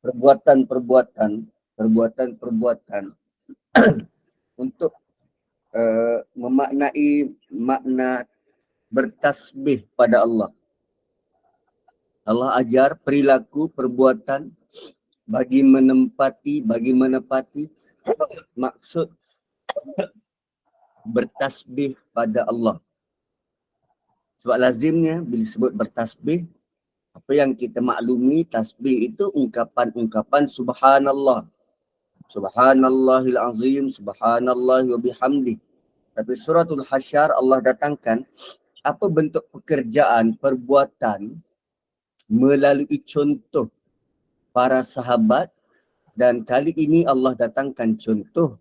perbuatan untuk memaknai makna bertasbih pada Allah. Allah ajar perilaku perbuatan bagi menepati maksud bertasbih pada Allah. Sebab lazimnya bila sebut bertasbih, apa yang kita maklumi, tasbih itu ungkapan-ungkapan subhanallah. Subhanallahil azim, subhanallah wa bihamdi. Tapi suratul Hasyr Allah datangkan apa bentuk pekerjaan, perbuatan melalui contoh para sahabat, dan kali ini Allah datangkan contoh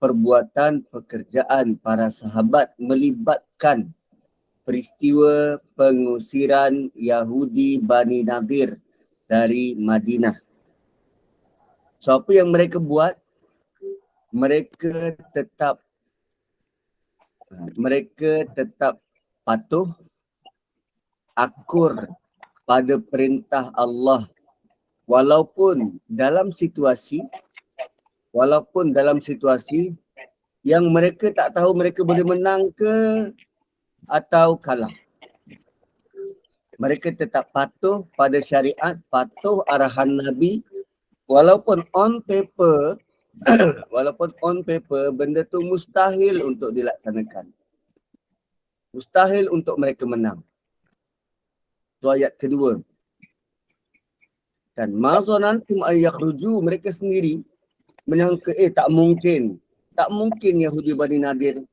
perbuatan pekerjaan para sahabat melibatkan peristiwa pengusiran Yahudi Bani Nadir dari Madinah. So apa yang mereka buat? Mereka tetap patuh, akur pada perintah Allah walaupun dalam situasi yang mereka tak tahu mereka boleh menang ke atau kalah. Mereka tetap patuh pada syariat, patuh arahan Nabi walaupun on paper benda tu mustahil untuk dilaksanakan. Mustahil untuk mereka menang. Itu ayat kedua. Dan mazanantum ayyakhruju, mereka sendiri menyangka tak mungkin Yahudi Bani Nadir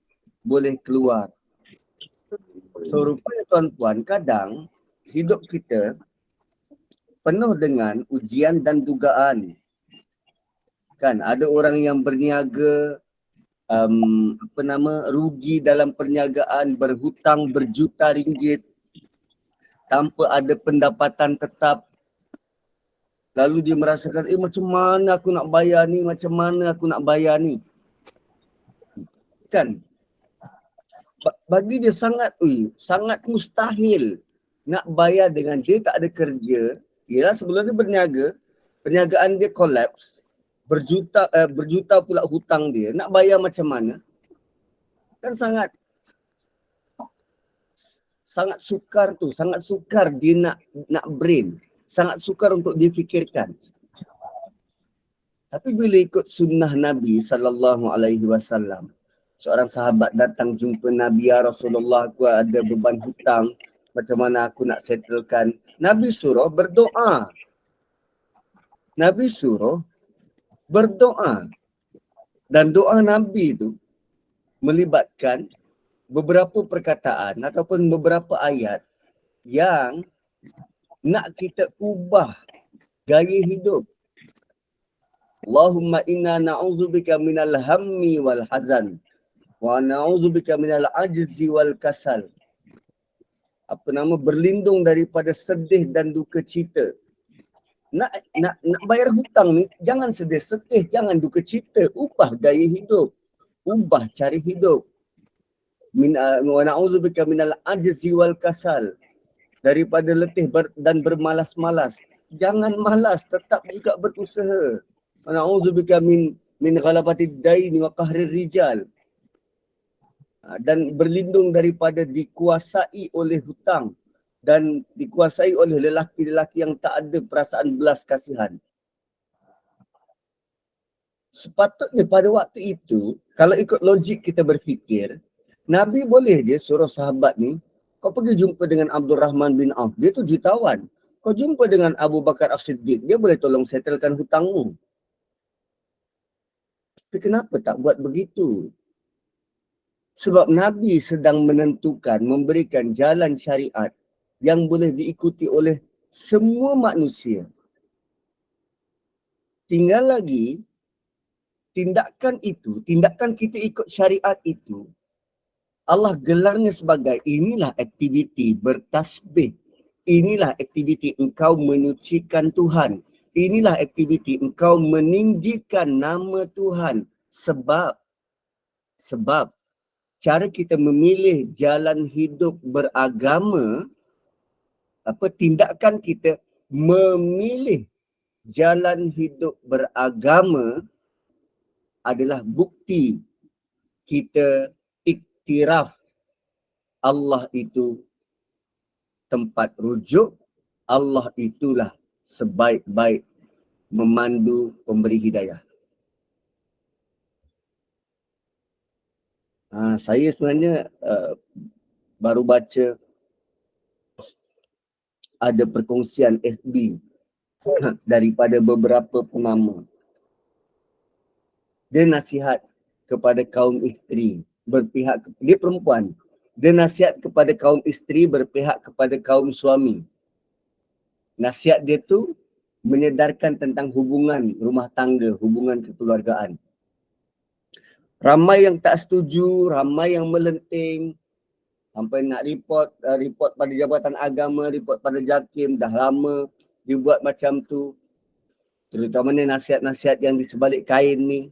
boleh keluar. So rupanya tuan-puan, kadang hidup kita penuh dengan ujian dan dugaan. Kan ada orang yang berniaga rugi dalam perniagaan, berhutang berjuta ringgit tanpa ada pendapatan tetap. Lalu dia merasakan, macam mana aku nak bayar ni? Kan? Bagi dia sangat mustahil nak bayar dengan dia tak ada kerja. Ialah sebelum dia berniaga, perniagaan dia collapse, berjuta pula hutang dia, nak bayar macam mana? Kan sangat sukar dia nak brain. Sangat sukar untuk difikirkan. Tapi bila ikut sunnah Nabi SAW, seorang sahabat datang jumpa Nabi, ya Rasulullah, aku ada beban hutang, macam mana aku nak settlekan? Nabi suruh berdoa. Dan doa Nabi itu melibatkan beberapa perkataan ataupun beberapa ayat yang nak kita ubah gaya hidup. Allahumma inna na'udzubika minal hammi wal hazan wa na'udzubika minal ajzi wal kasal. Berlindung daripada sedih dan duka cita. Nak bayar hutang ni, jangan sedih, jangan duka cita. Ubah gaya hidup. Ubah cara hidup. Wa na'udzubika minal ajzi wal kasal. Daripada letih dan bermalas-malas. Jangan malas, tetap juga berusaha. Na'udzubika min ghalabatid daini wa qahrir rijal. Dan berlindung daripada dikuasai oleh hutang dan dikuasai oleh lelaki-lelaki yang tak ada perasaan belas kasihan. Sepatutnya pada waktu itu, kalau ikut logik kita berfikir, Nabi boleh je suruh sahabat ni, kau pergi jumpa dengan Abdul Rahman bin Auf, dia tu jutawan. Kau jumpa dengan Abu Bakar As-Siddiq, dia boleh tolong settlekan hutangmu. Tapi kenapa tak buat begitu? Sebab Nabi sedang menentukan, memberikan jalan syariat yang boleh diikuti oleh semua manusia. Tinggal lagi, tindakan kita ikut syariat itu, Allah gelarnya sebagai inilah aktiviti bertasbih. Inilah aktiviti engkau menyucikan Tuhan. Inilah aktiviti engkau meninggikan nama Tuhan. Sebab cara kita memilih jalan hidup beragama, tindakan kita memilih jalan hidup beragama adalah bukti kita iktiraf Allah itu tempat rujuk, Allah itulah sebaik-baik memandu pemberi hidayah. Saya sebenarnya baru baca ada perkongsian FB daripada beberapa pengamal. Dia nasihat kepada kaum isteri berpihak, dia perempuan. Dia nasihat kepada kaum isteri berpihak kepada kaum suami. Nasihat dia tu menyedarkan tentang hubungan rumah tangga, hubungan kekeluargaan. Ramai yang tak setuju, ramai yang melenting, sampai nak report pada Jabatan Agama, report pada JAKIM, dah lama dibuat macam tu. Terutamanya nasihat-nasihat yang di sebalik kain ni.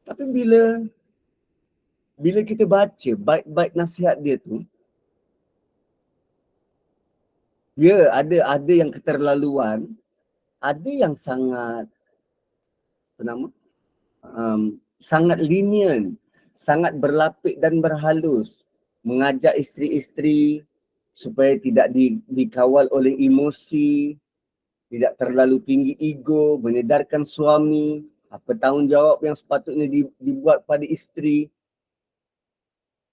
Tapi bila kita baca baik-baik nasihat dia tu, ya ada yang keterlaluan, ada yang sangat sangat lenient, sangat berlapik dan berhalus, mengajak isteri-isteri supaya tidak dikawal oleh emosi, tidak terlalu tinggi ego, menyedarkan suami apa tanggungjawab yang sepatutnya dibuat pada isteri.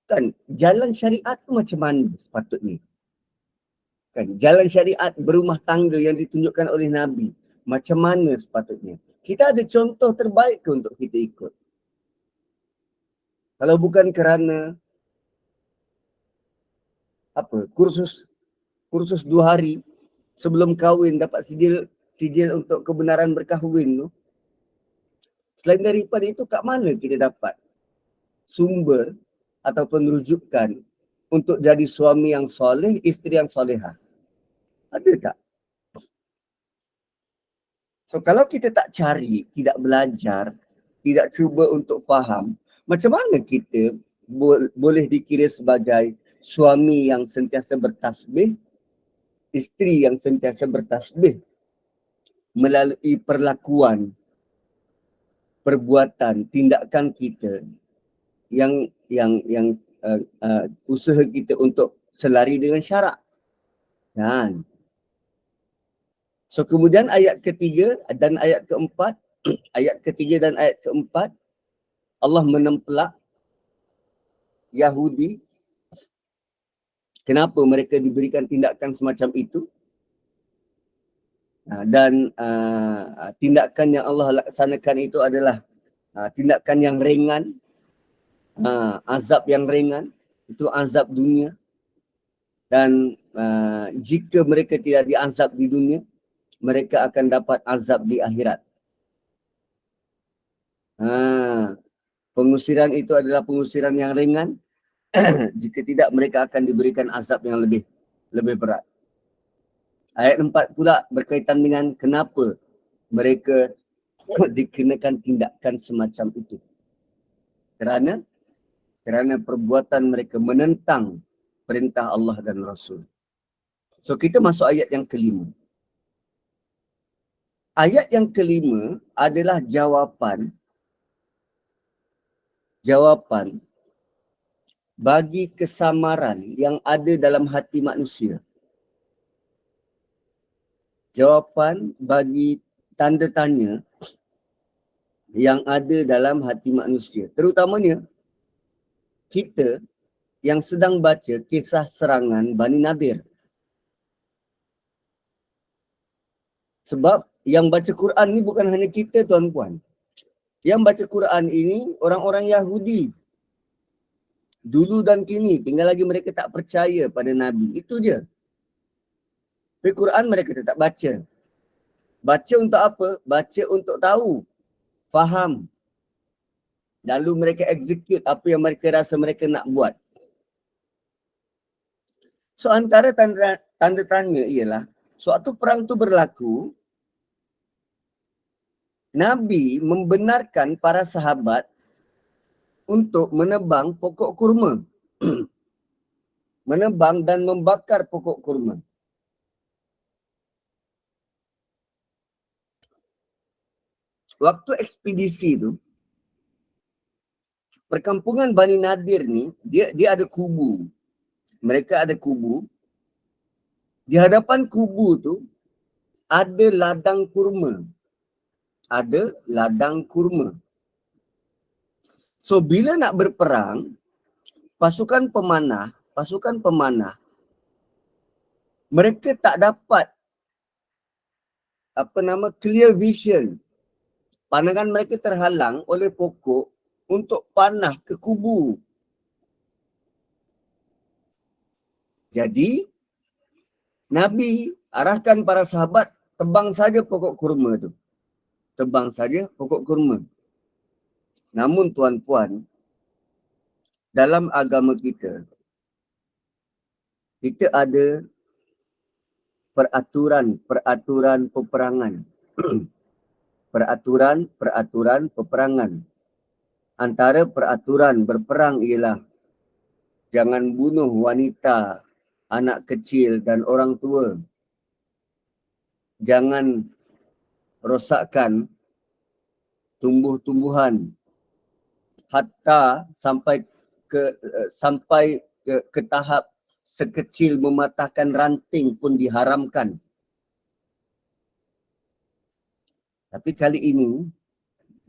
Kan jalan syariat tu macam mana sepatutnya? Kan jalan syariat berumah tangga yang ditunjukkan oleh Nabi macam mana sepatutnya? Kita ada contoh terbaik ke untuk kita ikut? Kalau bukan kerana kursus 2 hari sebelum kahwin dapat sijil untuk kebenaran berkahwin tu. Selain daripada itu, kat mana kita dapat sumber ataupun rujukan untuk jadi suami yang soleh, isteri yang solehah? Ada tak? So kalau kita tak cari, tidak belajar, tidak cuba untuk faham, macam mana kita boleh dikira sebagai suami yang sentiasa bertasbih, isteri yang sentiasa bertasbih melalui perlakuan, perbuatan, tindakan kita yang usaha kita untuk selari dengan syarak. Kan? So kemudian ayat ketiga dan ayat keempat, ayat ketiga dan ayat keempat, Allah menempelak Yahudi. Kenapa mereka diberikan tindakan semacam itu? Dan tindakan yang Allah laksanakan itu adalah tindakan yang ringan, azab yang ringan, itu azab dunia. Dan jika mereka tidak diazab di dunia, mereka akan dapat azab di akhirat. Pengusiran itu adalah pengusiran yang ringan. Jika tidak, mereka akan diberikan azab yang lebih berat. Ayat 4 pula berkaitan dengan kenapa mereka dikenakan tindakan semacam itu. Kerana perbuatan mereka menentang perintah Allah dan Rasul. So kita masuk ayat yang kelima. Ayat yang kelima adalah jawapan bagi kesamaran yang ada dalam hati manusia. Jawapan bagi tanda tanya yang ada dalam hati manusia. Terutamanya kita yang sedang baca kisah serangan Bani Nadir. Sebab yang baca Quran ni bukan hanya kita tuan-puan. Yang baca Quran ini orang-orang Yahudi. Dulu dan kini, tinggal lagi mereka tak percaya pada Nabi. Itu je. Tapi Quran mereka tetap baca. Baca untuk apa? Baca untuk tahu, faham. Lalu mereka execute apa yang mereka rasa mereka nak buat. So antara tanda tanya ialah, suatu perang tu berlaku, Nabi membenarkan para sahabat untuk menebang pokok kurma. Menebang dan membakar pokok kurma. waktu ekspedisi tu, perkampungan Bani Nadir ni, dia ada kubu. Mereka ada kubu. Di hadapan kubu tu, ada ladang kurma. Ada ladang kurma. So, bila nak berperang, pasukan pemanah, mereka tak dapat clear vision. Pandangan mereka terhalang oleh pokok untuk panah ke kubu. Jadi, Nabi arahkan para sahabat tebang saja pokok kurma tu. Tebang saja pokok kurma. Namun tuan-puan, dalam agama kita ada peraturan peperangan. peraturan peperangan. Antara peraturan berperang ialah jangan bunuh wanita, anak kecil dan orang tua. Jangan rosakkan tumbuh-tumbuhan hatta sampai ke tahap sekecil mematahkan ranting pun diharamkan. Tapi kali ini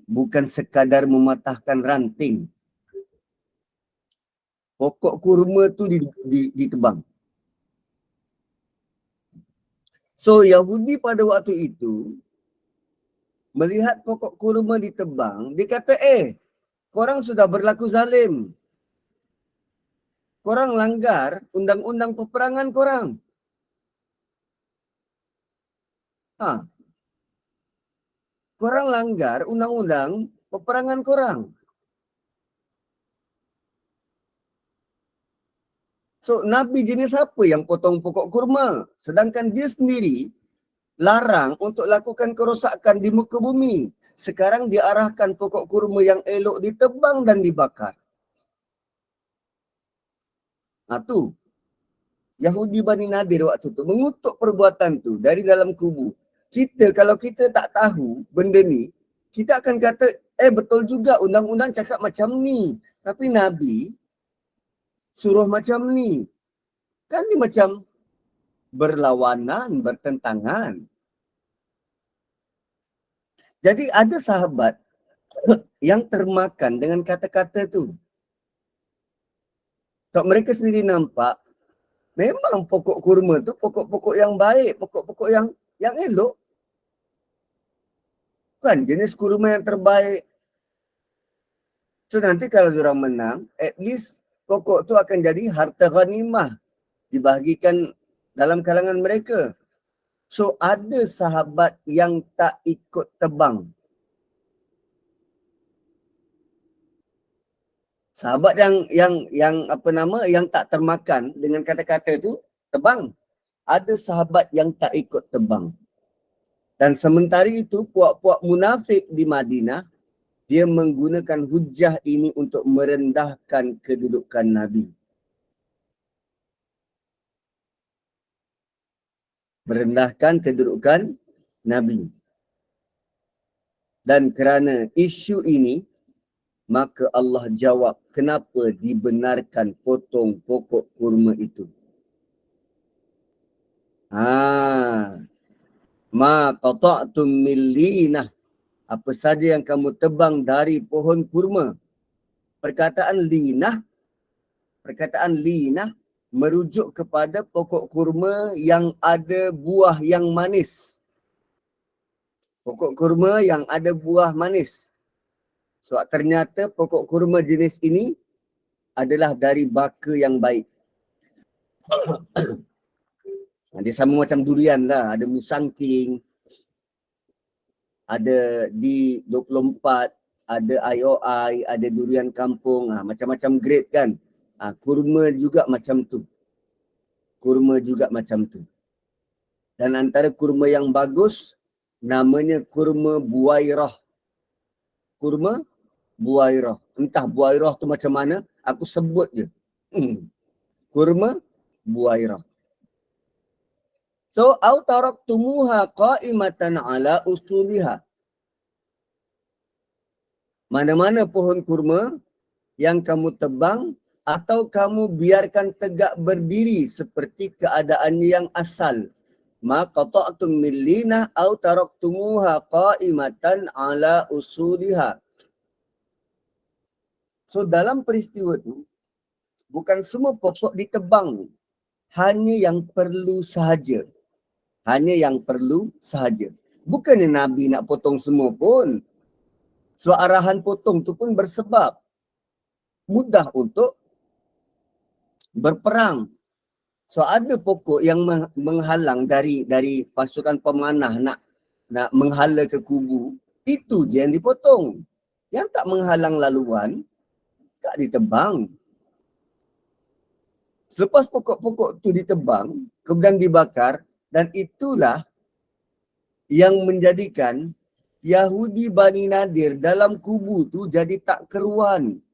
bukan sekadar mematahkan ranting. Pokok kurma tu ditebang. So Yahudi pada waktu itu melihat pokok kurma ditebang, dia kata, korang sudah berlaku zalim. Korang langgar undang-undang peperangan korang. Korang langgar undang-undang peperangan korang. So, Nabi jenis apa yang potong pokok kurma? Sedangkan dia sendiri larang untuk lakukan kerosakan di muka bumi. Sekarang dia arahkan pokok kurma yang elok ditebang dan dibakar. Tu. Yahudi Bani Nadir waktu tu mengutuk perbuatan tu dari dalam kubu. Kalau kita tak tahu benda ni, kita akan kata, betul juga undang-undang cakap macam ni. Tapi Nabi suruh macam ni. Kan ni macam berlawanan, bertentangan. Jadi ada sahabat yang termakan dengan kata-kata tu. Kalau mereka sendiri nampak, memang pokok kurma tu pokok-pokok yang baik, pokok-pokok yang elok. Kan jenis kurma yang terbaik. So nanti kalau diorang menang, at least pokok tu akan jadi harta ghanimah. Dibahagikan dalam kalangan mereka. So ada sahabat yang tak ikut tebang. Sahabat yang tak termakan dengan kata-kata tu tebang. Ada sahabat yang tak ikut tebang. Dan sementara itu puak-puak munafik di Madinah, dia menggunakan hujah ini untuk merendahkan kedudukan Nabi. Merendahkan kedudukan Nabi. Dan kerana isu ini, maka Allah jawab kenapa dibenarkan potong pokok kurma itu. Ma qata'tum min linah. Apa saja yang kamu tebang dari pohon kurma. Perkataan linah merujuk kepada pokok kurma yang ada buah yang manis. Pokok kurma yang ada buah manis. So ternyata pokok kurma jenis ini adalah dari baka yang baik. Dia sama macam durian lah. Ada musangking, ada D24, ada IOI, ada durian kampung. Macam-macam grade kan. Kurma juga macam tu. Dan antara kurma yang bagus, namanya kurma buairah. Entah buairah tu macam mana, aku sebut je. Kurma buairah. So, au taraktumuha qa'imatan ala usuliha. Mana-mana pohon kurma yang kamu tebang atau kamu biarkan tegak berdiri seperti keadaannya yang asal. Ma qata'tum min linah aw taraktumuha qa'imatan ala usuliha. So dalam peristiwa itu, bukan semua pokok ditebang. Hanya yang perlu sahaja. Hanya yang perlu sahaja. Bukannya Nabi nak potong semua pun. So arahan potong tu pun bersebab mudah untuk berperang. So ada pokok yang menghalang dari pasukan pemanah nak menghala ke kubu. Itu je yang dipotong. Yang tak menghalang laluan, tak ditebang. Selepas pokok-pokok tu ditebang, kemudian dibakar, dan itulah yang menjadikan Yahudi Bani Nadir dalam kubu tu jadi tak keruan.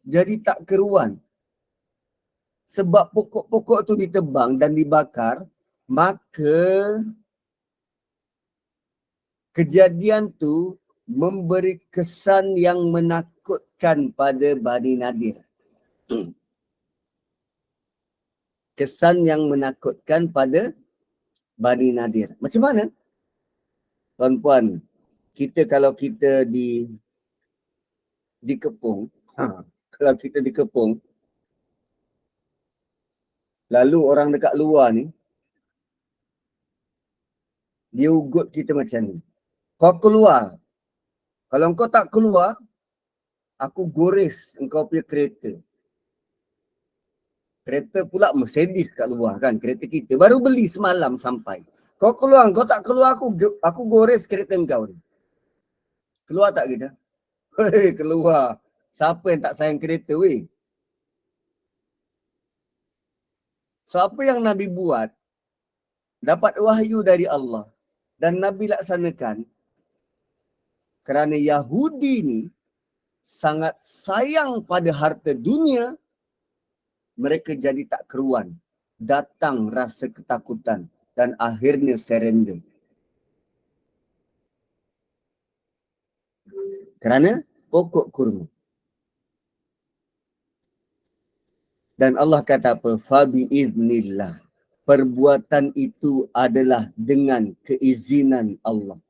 Jadi tak keruan. Sebab pokok-pokok tu ditebang dan dibakar, maka kejadian tu memberi kesan yang menakutkan pada Bani Nadir. Kesan yang menakutkan pada Bani Nadir. Macam mana? Tuan-puan, kalau kita dikepung, kalau kita dikepung, lalu orang dekat luar ni, dia ugut kita macam ni. Kau keluar. Kalau kau tak keluar, aku gores engkau punya kereta. Kereta pula Mercedes kat luar kan, kereta kita. Baru beli semalam sampai. Kau keluar, kau tak keluar, aku gores kereta engkau ni. Keluar tak kita? Hei, keluar. Siapa yang tak sayang kereta weh? So apa yang Nabi buat, dapat wahyu dari Allah dan Nabi laksanakan, kerana Yahudi ni sangat sayang pada harta dunia, mereka jadi tak keruan. Datang rasa ketakutan dan akhirnya surrender. Kerana pokok kurma. Dan Allah kata apa? Fabi iznillah. Perbuatan itu adalah dengan keizinan Allah.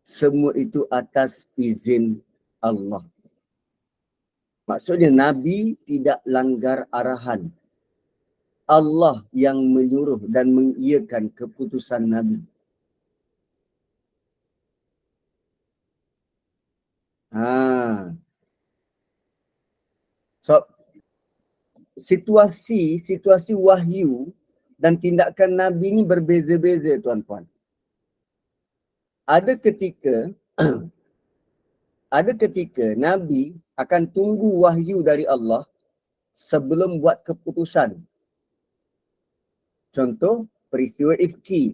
Semua itu atas izin Allah. Maksudnya Nabi tidak langgar arahan. Allah yang menyuruh dan mengiyakan keputusan Nabi. So, situasi wahyu dan tindakan Nabi ni berbeza-beza, tuan-puan. Ada ketika Nabi akan tunggu wahyu dari Allah sebelum buat keputusan. Contoh, peristiwa Ifki.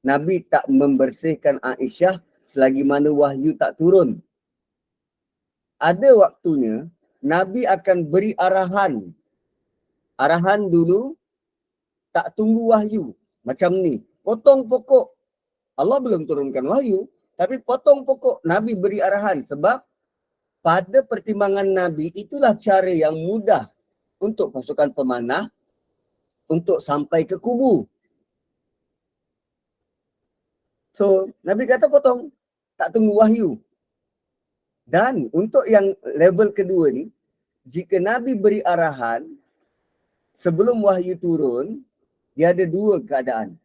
Nabi tak membersihkan Aisyah selagi mana wahyu tak turun. Ada waktunya, Nabi akan beri arahan. Arahan dulu, tak tunggu wahyu. Macam ni, potong pokok. Allah belum turunkan wahyu, tapi potong pokok. Nabi beri arahan sebab pada pertimbangan Nabi, itulah cara yang mudah untuk pasukan pemanah untuk sampai ke kubu. So, Nabi kata potong, tak tunggu wahyu. Dan untuk yang level kedua ni, jika Nabi beri arahan sebelum wahyu turun, dia ada dua keadaan.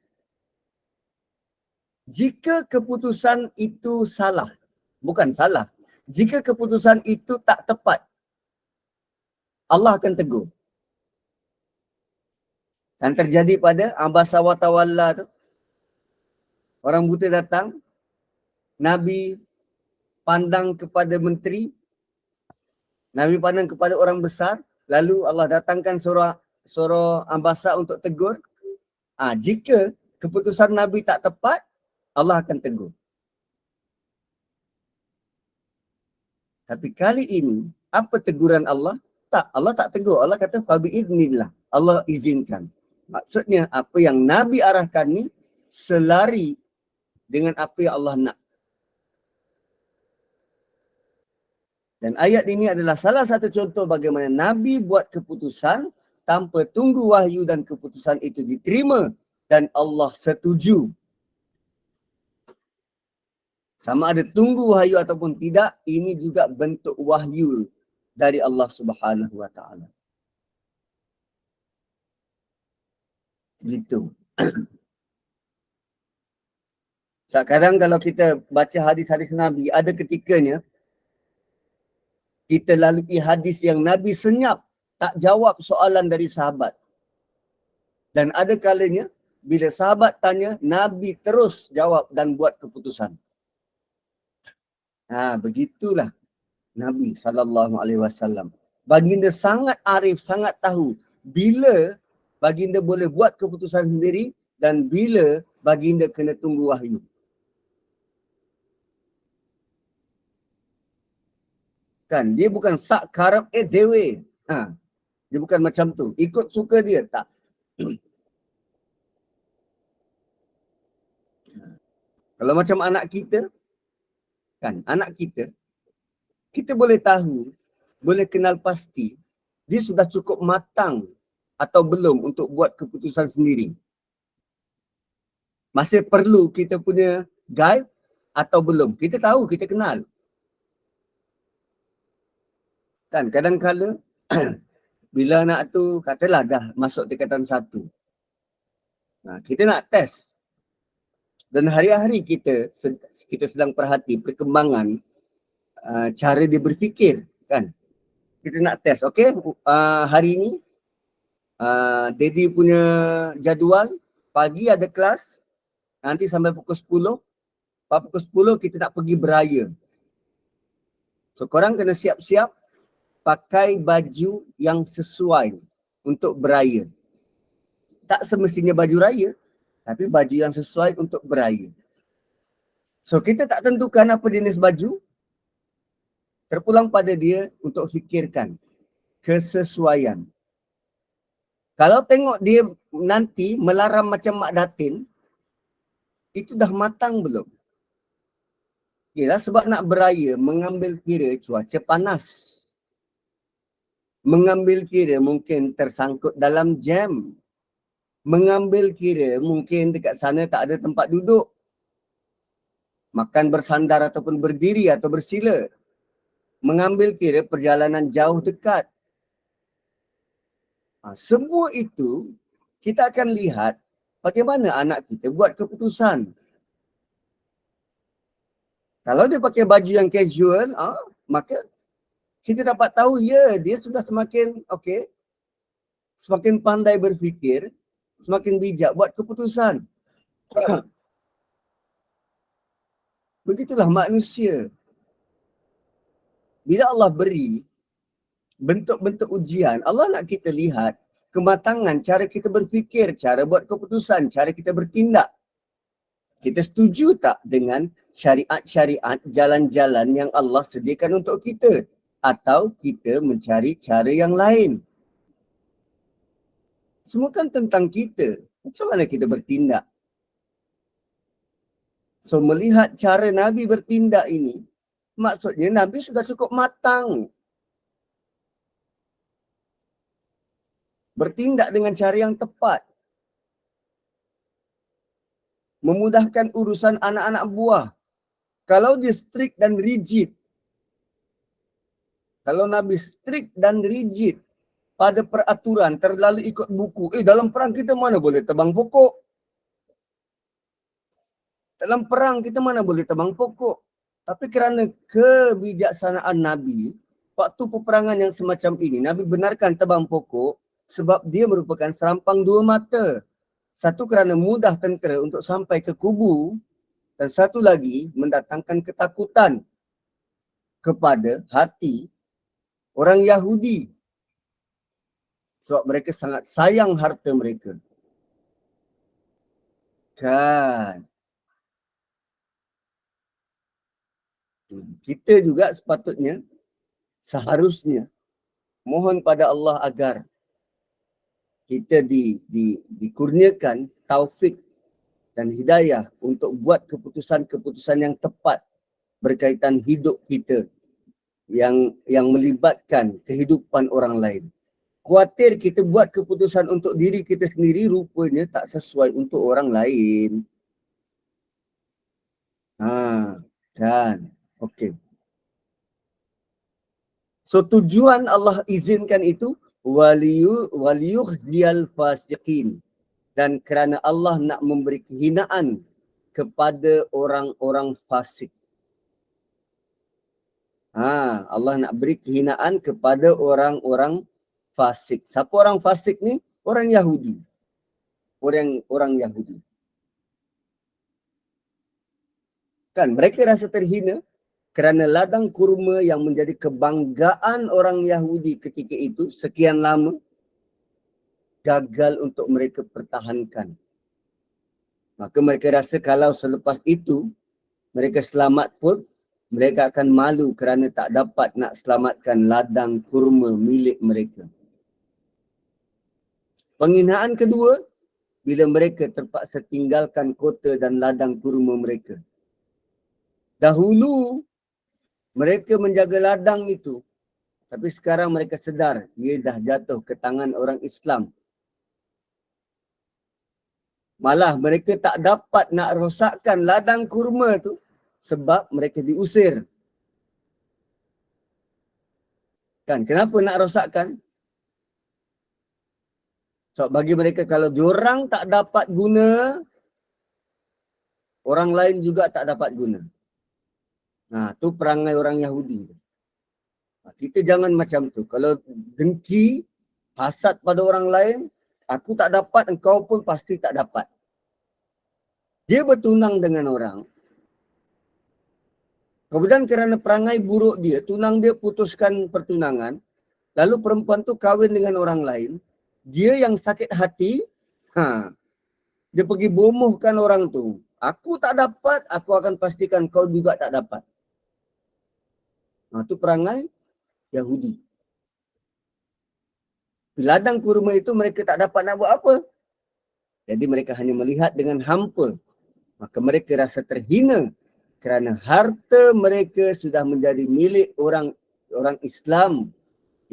Jika keputusan itu salah, bukan salah, jika keputusan itu tak tepat, Allah akan tegur. Dan terjadi pada Abasa wa Tawalla tu. Orang buta datang, Nabi pandang kepada menteri, Nabi pandang kepada orang besar, lalu Allah datangkan surah Abasa untuk tegur. Jika keputusan Nabi tak tepat, Allah akan tegur. Tapi kali ini, apa teguran Allah? Tak, Allah tak tegur. Allah kata, fabi idnillah. Allah izinkan. Maksudnya, apa yang Nabi arahkan ni, selari dengan apa yang Allah nak. Dan ayat ini adalah salah satu contoh bagaimana Nabi buat keputusan tanpa tunggu wahyu dan keputusan itu diterima dan Allah setuju. Sama ada tunggu wahyu ataupun tidak, ini juga bentuk wahyu dari Allah Subhanahu wa taala. Gitu. Sekarang kalau kita baca hadis-hadis Nabi, ada ketikanya kita lalui hadis yang Nabi senyap, tak jawab soalan dari sahabat. Dan ada kalanya, bila sahabat tanya, Nabi terus jawab dan buat keputusan. Begitulah Nabi SAW. Baginda sangat arif, sangat tahu bila baginda boleh buat keputusan sendiri dan bila baginda kena tunggu wahyu. Kan, dia bukan sak karab dewe. Dia bukan macam tu. Ikut suka dia, tak. Kalau macam anak kita, kan, anak kita boleh tahu, boleh kenal pasti, dia sudah cukup matang atau belum untuk buat keputusan sendiri. Masih perlu kita punya guide atau belum? Kita tahu, kita kenal. Kan, kadang-kala bila anak tu katalah dah masuk tingkatan 1. Kita nak test. Dan hari-hari kita sedang perhati perkembangan cara dia berfikir, kan. Kita nak test, okey, hari ni Daddy punya jadual, pagi ada kelas, nanti sampai pukul 10. Pukul 10 kita nak pergi beraya. So korang kena siap-siap pakai baju yang sesuai untuk beraya. Tak semestinya baju raya, tapi baju yang sesuai untuk beraya. So kita tak tentukan apa jenis baju, terpulang pada dia untuk fikirkan kesesuaian. Kalau tengok dia nanti melaram macam Mak Datin, itu dah matang belum? Yalah, sebab nak beraya mengambil kira cuaca panas. Mengambil kira mungkin tersangkut dalam jam. Mengambil kira mungkin dekat sana tak ada tempat duduk. Makan bersandar ataupun berdiri atau bersila. Mengambil kira perjalanan jauh dekat. Semua itu kita akan lihat bagaimana anak kita buat keputusan. Kalau dia pakai baju yang casual, maka kita dapat tahu dia sudah semakin semakin pandai berfikir, semakin bijak buat keputusan. Begitulah manusia. Bila Allah beri bentuk-bentuk ujian, Allah nak kita lihat kematangan cara kita berfikir, cara buat keputusan, cara kita bertindak. Kita setuju tak dengan syariat-syariat, jalan-jalan yang Allah sediakan untuk kita? Atau kita mencari cara yang lain? Semua kan tentang kita. Macam mana kita bertindak? So melihat cara Nabi bertindak ini, maksudnya Nabi sudah cukup matang. Bertindak dengan cara yang tepat. Memudahkan urusan anak-anak buah. Kalau dia strict dan rigid, kalau Nabi strict dan rigid pada peraturan, terlalu ikut buku. Dalam perang kita mana boleh tebang pokok? Dalam perang kita mana boleh tebang pokok? Tapi kerana kebijaksanaan Nabi, waktu peperangan yang semacam ini, Nabi benarkan tebang pokok sebab dia merupakan serampang dua mata. Satu, kerana mudah tentera untuk sampai ke kubu, dan satu lagi mendatangkan ketakutan kepada hati orang Yahudi. Sebab mereka sangat sayang harta mereka. Kan. Kita juga sepatutnya, seharusnya mohon pada Allah agar kita dikurniakan taufik dan hidayah untuk buat keputusan-keputusan yang tepat berkaitan hidup kita. yang melibatkan kehidupan orang lain. Khawatir kita buat keputusan untuk diri kita sendiri, rupanya tak sesuai untuk orang lain. Kan. Okey. So tujuan Allah izinkan itu waliyukhziyal fasiqin, dan kerana Allah nak memberi kehinaan kepada orang-orang fasik. Allah nak beri kehinaan kepada orang-orang fasik. Siapa orang fasik ni? Orang Yahudi. Orang Yahudi. Kan mereka rasa terhina kerana ladang kurma yang menjadi kebanggaan orang Yahudi ketika itu sekian lama gagal untuk mereka pertahankan. Maka mereka rasa kalau selepas itu mereka selamat pun, mereka akan malu kerana tak dapat nak selamatkan ladang kurma milik mereka. Penghinaan kedua, bila mereka terpaksa tinggalkan kota dan ladang kurma mereka. Dahulu, mereka menjaga ladang itu, tapi sekarang mereka sedar ia dah jatuh ke tangan orang Islam. Malah mereka tak dapat nak rosakkan ladang kurma tu sebab mereka diusir. Kan, kenapa nak rosakkan? So bagi mereka kalau diorang tak dapat guna, orang lain juga tak dapat guna. Tu perangai orang Yahudi. Kita jangan macam tu. Kalau dengki, hasad pada orang lain, aku tak dapat, engkau pun pasti tak dapat. Dia bertunang dengan orang. Kemudian kerana perangai buruk dia, tunang dia putuskan pertunangan, lalu perempuan tu kahwin dengan orang lain, dia yang sakit hati, dia pergi bomohkan orang tu. Aku tak dapat, aku akan pastikan kau juga tak dapat. Itu perangai Yahudi. Di ladang kurma itu mereka tak dapat nak buat apa. Jadi mereka hanya melihat dengan hampa. Maka mereka rasa terhina kerana harta mereka sudah menjadi milik orang Islam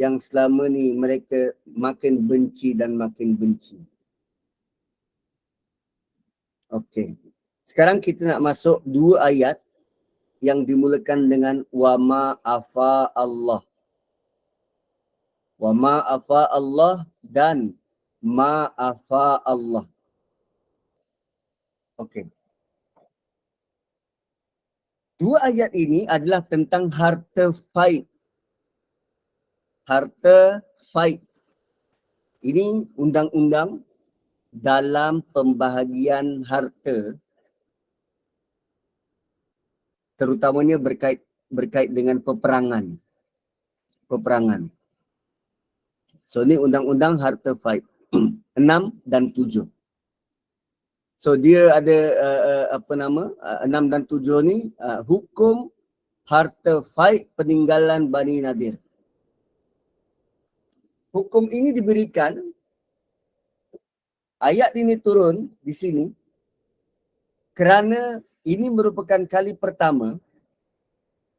yang selama ni mereka makin benci dan makin benci. Okey. Sekarang kita nak masuk dua ayat yang dimulakan dengan wa ma afa Allah. Wa ma afa Allah dan ma afa Allah. Okey. Dua ayat ini adalah tentang harta faid. Harta faid. Ini undang-undang dalam pembahagian harta, terutamanya berkait dengan peperangan. So ni undang-undang harta faid 6 dan 7. So dia ada 6 dan 7 ni hukum harta faid peninggalan Bani Nadir. Hukum ini diberikan, ayat ini turun di sini kerana ini merupakan kali pertama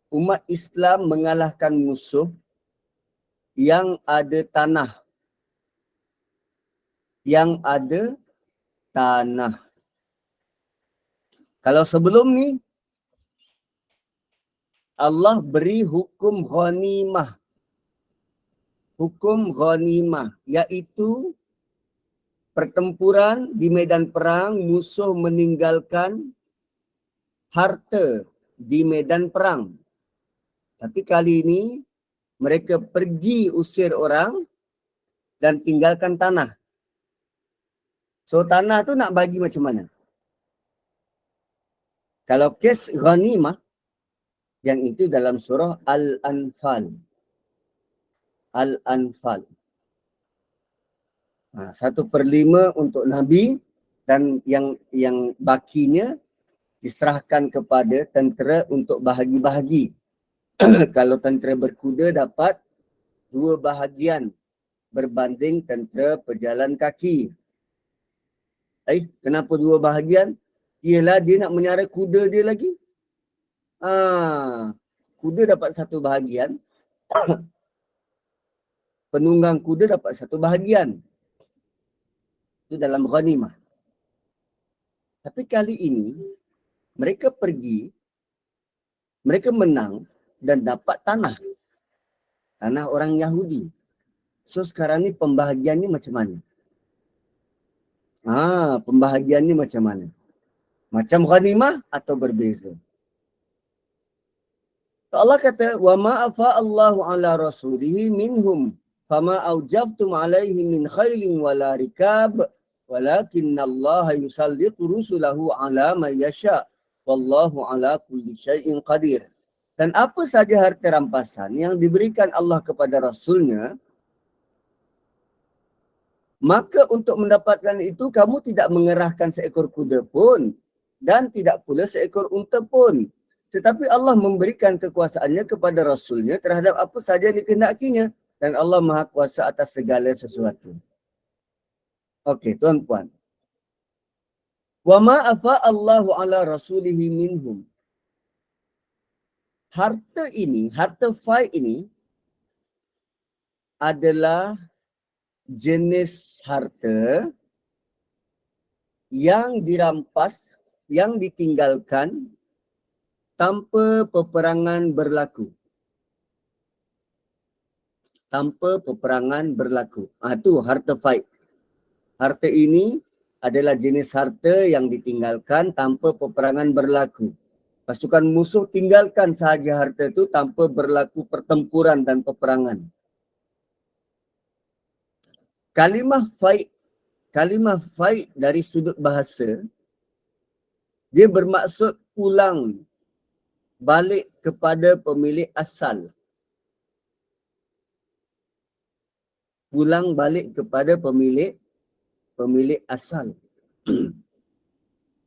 umat Islam mengalahkan musuh yang ada tanah. Kalau sebelum ni Allah beri hukum ghanimah. Hukum ghanimah iaitu pertempuran di medan perang, musuh meninggalkan harta di medan perang. Tapi kali ini mereka pergi usir orang dan tinggalkan tanah. So tanah tu nak bagi macam mana? Kalau kes ghanimah, yang itu dalam surah Al-Anfal. Al-Anfal. 1/5 untuk Nabi dan yang bakinya diserahkan kepada tentera untuk bahagi-bahagi. Kalau tentera berkuda dapat 2 bahagian berbanding tentera pejalan kaki. Kenapa 2 bahagian? Ialah dia nak menyara kuda dia lagi. Kuda dapat 1 bahagian, Penunggang kuda dapat satu bahagian. Itu dalam ghanimah. Tapi kali ini, mereka pergi, mereka menang dan dapat tanah. Tanah orang Yahudi. So sekarang ni pembahagian ni macam mana? Pembahagian ni macam mana? Macam ghanimah atau berbeza? Allah kata, wa ma afa Allahu ala rasulihi minhum fama aujabtum alaihi min khailin wala rikab walakinna Allah yusallitu rusulahu ala man yasha wallahu ala kulli syai'in qadir. Dan apa saja harta rampasan yang diberikan Allah kepada Rasulnya, maka untuk mendapatkan itu kamu tidak mengerahkan seekor kuda pun dan tidak pula seekor unta pun. Tetapi Allah memberikan kekuasaannya kepada Rasulnya terhadap apa saja yang dikehendakinya. Dan Allah Maha Kuasa atas segala sesuatu. Okey, tuan-puan. Wa ma afa Allahu ala rasulihi minhum. Harta ini, harta fai ini adalah jenis harta yang dirampas, yang ditinggalkan tanpa peperangan berlaku. Tanpa peperangan berlaku. Itu harta fai. Harta ini adalah jenis harta yang ditinggalkan tanpa peperangan berlaku. Pasukan musuh tinggalkan sahaja harta itu tanpa berlaku pertempuran dan peperangan. Kalimah fai dari sudut bahasa, dia bermaksud pulang balik kepada pemilik asal. Pulang balik kepada pemilik asal.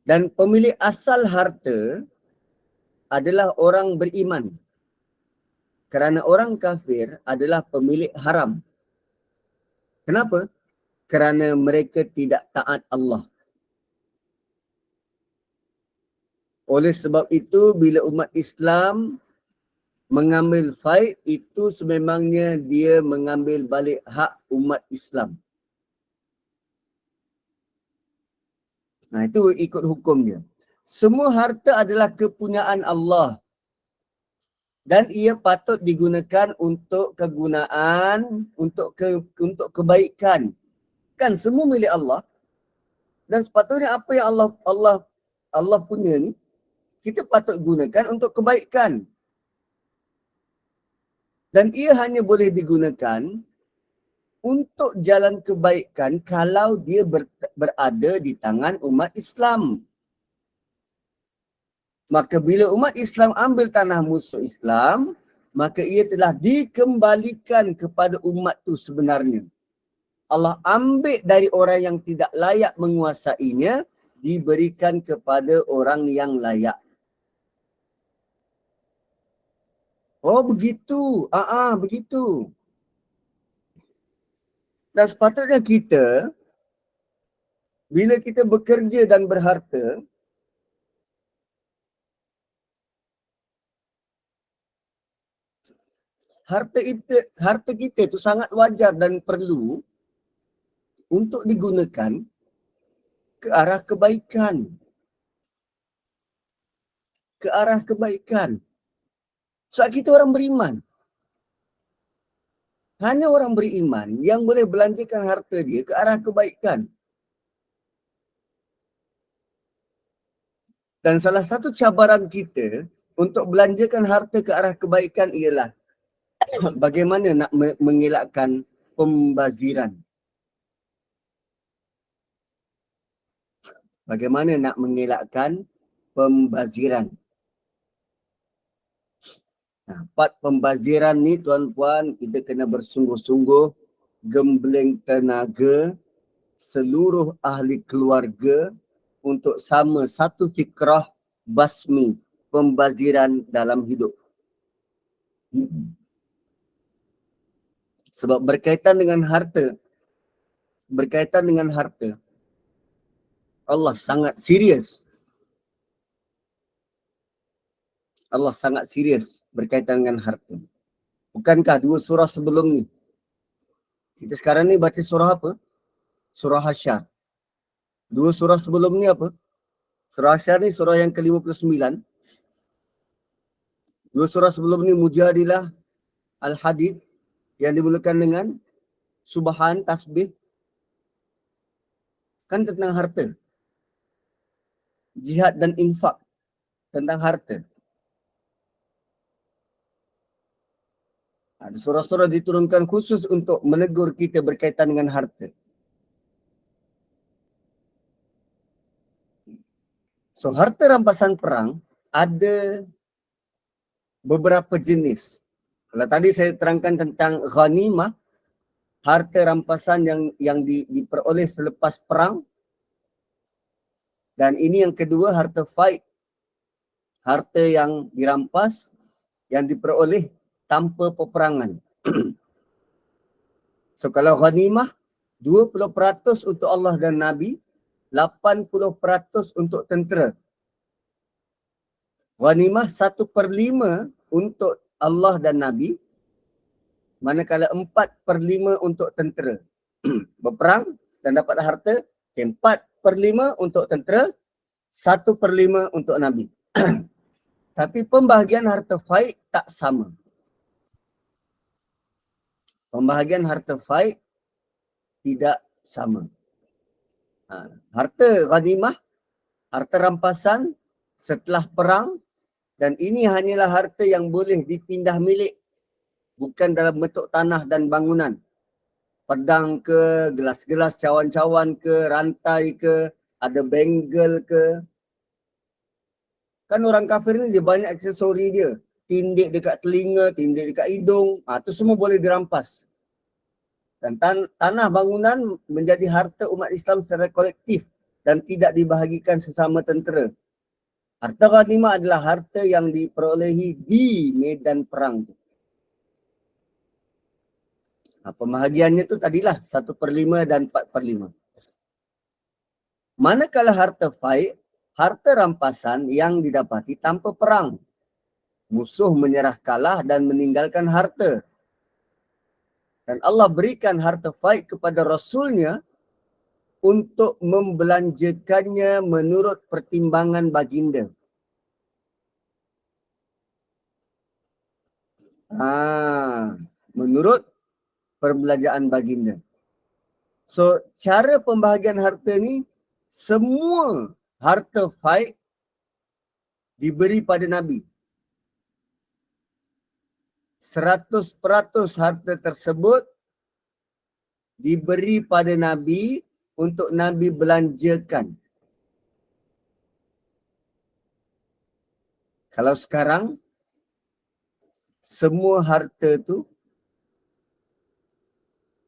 Dan pemilik asal harta adalah orang beriman. Kerana orang kafir adalah pemilik haram. Kenapa? Kerana mereka tidak taat Allah. Oleh sebab itu, bila umat Islam mengambil fai, itu sememangnya dia mengambil balik hak umat Islam. Nah, itu ikut hukumnya. Semua harta adalah kepunyaan Allah. Dan ia patut digunakan untuk kegunaan, untuk kebaikan. Kan semua milik Allah. Dan sepatutnya apa yang Allah punya ni, kita patut gunakan untuk kebaikan. Dan ia hanya boleh digunakan untuk jalan kebaikan kalau dia berada di tangan umat Islam. Maka bila umat Islam ambil tanah musuh Islam, maka ia telah dikembalikan kepada umat tu sebenarnya. Allah ambil dari orang yang tidak layak menguasainya, diberikan kepada orang yang layak. Oh begitu, begitu. Dan sepatutnya kita, bila kita bekerja dan berharta, harta kita itu sangat wajar dan perlu untuk digunakan ke arah kebaikan. Ke arah kebaikan. Sebab kita orang beriman. Hanya orang beriman yang boleh belanjakan harta dia ke arah kebaikan. Dan salah satu cabaran kita untuk belanjakan harta ke arah kebaikan ialah bagaimana nak mengelakkan pembaziran. Bagaimana nak mengelakkan pembaziran. Part pembaziran ni tuan-puan, kita kena bersungguh-sungguh, gembleng tenaga seluruh ahli keluarga untuk sama satu fikrah basmi pembaziran dalam hidup. Sebab berkaitan dengan harta, Allah sangat serius. Allah sangat serius berkaitan dengan harta. Bukankah 2 surah sebelum ni? Kita sekarang ni baca surah apa? Surah Hasyar. 2 surah sebelum ni apa? Surah Hasyar ni surah yang ke-59. 2 surah sebelum ni Mujadilah, Al-Hadid yang dimulakan dengan Subhan, tasbih. Kan tentang harta. Jihad dan infak. Tentang harta. Ada surah-surah diturunkan khusus untuk menegur kita berkaitan dengan harta. So, harta rampasan perang ada beberapa jenis. Kalau tadi saya terangkan tentang ghanimah, harta rampasan yang diperoleh selepas perang. Dan ini yang kedua, harta fight. Harta yang dirampas, yang diperoleh tanpa peperangan. So, kalau ghanimah, 20% untuk Allah dan Nabi, 80% untuk tentera. Ghanimah 1/5 untuk Allah dan Nabi, manakala 4/5 untuk tentera. Berperang dan dapat harta, 4/5 untuk tentera, 1/5 untuk Nabi. Tapi pembahagian harta fight tak sama. Pembahagian harta fight tidak sama. Harta ghanimah, harta rampasan setelah perang, dan ini hanyalah harta yang boleh dipindah milik, bukan dalam bentuk tanah dan bangunan. Pedang ke, gelas-gelas cawan-cawan ke, rantai ke, ada bengkel ke. Kan orang kafir ni dia banyak aksesori dia. Tindik dekat telinga, tindik dekat hidung, tu semua boleh dirampas. Dan tanah bangunan menjadi harta umat Islam secara kolektif dan tidak dibahagikan sesama tentera. Harta ghanimah adalah harta yang diperolehi di medan perang. Pembahagiannya tu tadilah 1/5 dan 4/5. Manakala harta fight, harta rampasan yang didapati tanpa perang. Musuh menyerah kalah dan meninggalkan harta. Dan Allah berikan harta fight kepada Rasulnya untuk membelanjakannya menurut pertimbangan baginda. Menurut perbelanjaan baginda. So, cara pembahagian harta ni, semua harta fight diberi pada Nabi. 100% harta tersebut diberi pada Nabi untuk Nabi belanjakan. Kalau sekarang, semua harta tu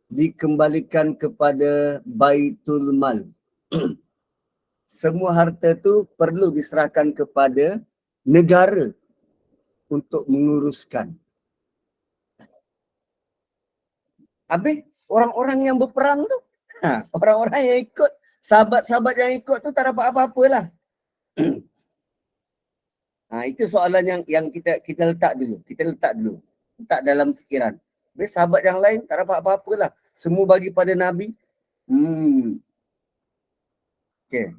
dikembalikan kepada Baitul Mal. Semua harta tu perlu diserahkan kepada negara untuk menguruskan. Habis orang-orang yang berperang tu, orang-orang yang ikut, sahabat-sahabat yang ikut tu tak dapat apa-apa lah. Itu soalan yang kita letak dulu. Letak dalam fikiran. Habis sahabat yang lain tak dapat apa-apa lah. Semua bagi pada Nabi. Okay.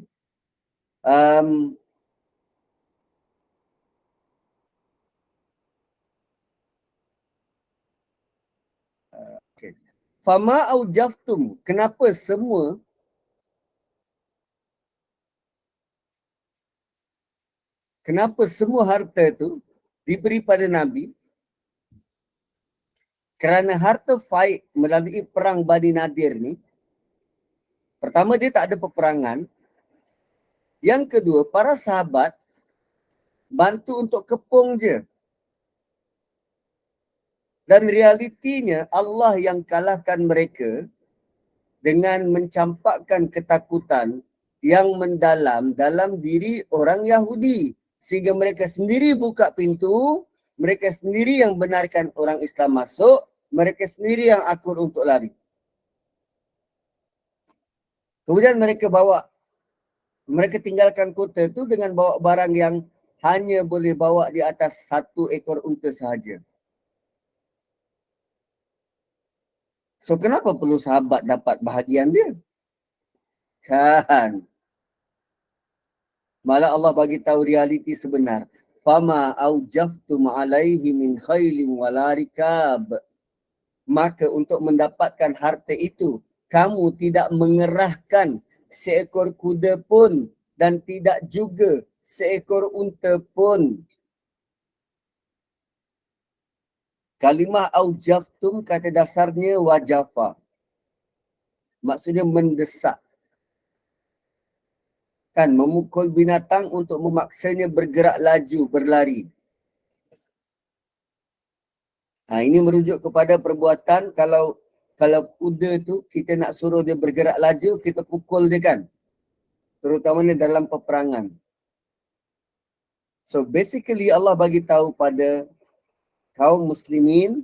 Okay. Fama aujaftum. Kenapa semua harta tu diberi pada Nabi? Kerana harta fight melalui perang Bani Nadir ni, pertama dia tak ada peperangan. Yang kedua, para sahabat bantu untuk kepung je. Dan realitinya Allah yang kalahkan mereka dengan mencampakkan ketakutan yang mendalam dalam diri orang Yahudi. Sehingga mereka sendiri buka pintu, mereka sendiri yang benarkan orang Islam masuk, mereka sendiri yang akur untuk lari. Kemudian mereka tinggalkan kota itu dengan bawa barang yang hanya boleh bawa di atas 1 ekor unta sahaja. So kenapa perlu sahabat dapat bahagian dia? Kan. Malah Allah bagi tahu realiti sebenar. Fama aujaftum alaihi min khailin wala rikab. Maka untuk mendapatkan harta itu, kamu tidak mengerahkan seekor kuda pun dan tidak juga seekor unta pun. Kalimah aujaftum kata dasarnya wajafa. Maksudnya mendesak. Kan memukul binatang untuk memaksanya bergerak laju, berlari. Ini merujuk kepada perbuatan kalau kuda tu kita nak suruh dia bergerak laju, kita pukul dia kan. Terutamanya dalam peperangan. So basically Allah bagi tahu pada kaum muslimin,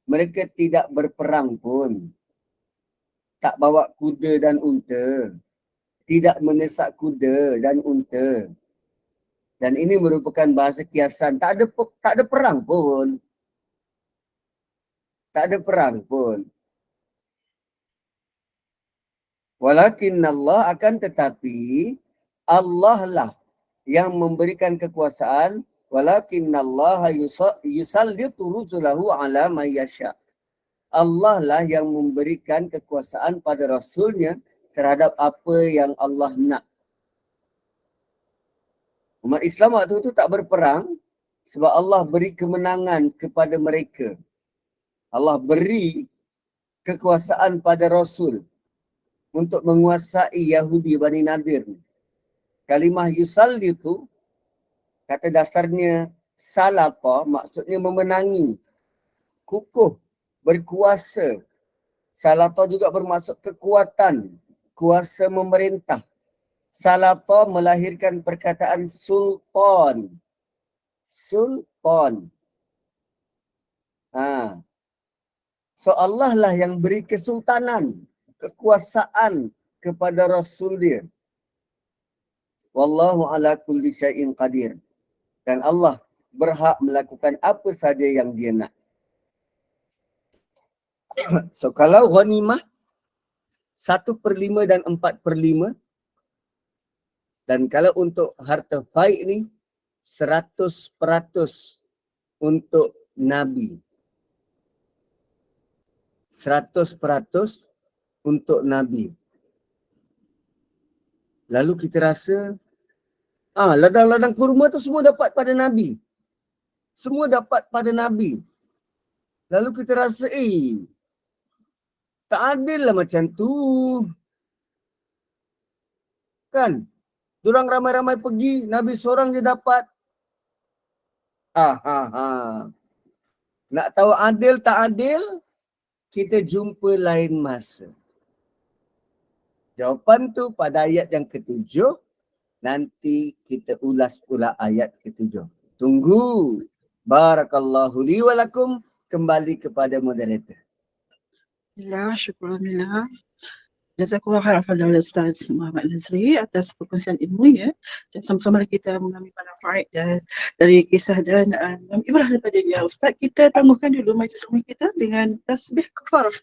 mereka tidak berperang pun. Tak bawa kuda dan unta. Tidak menesak kuda dan unta. Dan ini merupakan bahasa kiasan. Tak ada perang pun. Tak ada perang pun. Walakin Allah akan tetapi Allah lah yang memberikan kekuasaan. Walakin Allah yusallitu rusulahu ala man yasha. Allah lah yang memberikan kekuasaan pada Rasulnya terhadap apa yang Allah nak. Umat Islam waktu itu tak berperang sebab Allah beri kemenangan kepada mereka. Allah beri kekuasaan pada Rasul untuk menguasai Yahudi Bani Nadir. Kalimah yusallitu kata dasarnya salata, maksudnya memenangi, kukuh, berkuasa. Salata juga bermaksud kekuatan, kuasa memerintah. Salata melahirkan perkataan sultan. Sultan. So Allah lah yang beri kesultanan, kekuasaan kepada Rasul dia. Wallahu ala kulli syai'in qadir. Dan Allah berhak melakukan apa saja yang dia nak. So kalau ghanimah 1/5 dan 4/5, dan kalau untuk harta faid ni 100% untuk Nabi. 100% untuk Nabi. Lalu kita rasa, ladang-ladang kurma tu semua dapat pada Nabi. Semua dapat pada Nabi. Lalu kita rasa, tak adil lah macam tu. Kan? Diorang ramai-ramai pergi, Nabi seorang je dapat. Nak tahu adil tak adil? Kita jumpa lain masa. Jawapan tu pada ayat yang ke-7. Nanti kita ulas pula ayat ke-7. Tunggu. Barakallahu li walakum. Kembali kepada moderator. Alhamdulillah, syukurulillah. Jazakallah khairan kepada Ustaz Muhammad Nazri atas perkongsian ilmunya dan sama-sama kita mengambil manfaat dari kisah dan ibrah daripadanya. Ustaz, kita tangguhkan dulu majlis ilmu kita dengan tasbih kafarah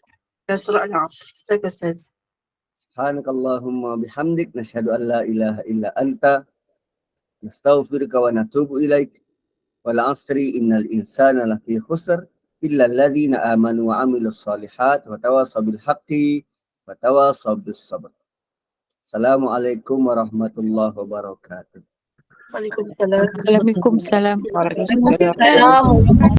dan surah Al-Asr. Silakan Ustaz. Subhanakallahumma bihamdik nashhadu an la ilaha illa anta nastaghfiruka wa natubu ilaik. Wal 'asri innal insana lafi khusr illa alladhina amanu wa 'amilus solihat wa tawasaw bil haqqi wa tawasaw bis sabr. Assalamualaikum warahmatullahi wabarakatuh. Waalaikumsalam. Waalaikumsalam. Waalaikumsalam.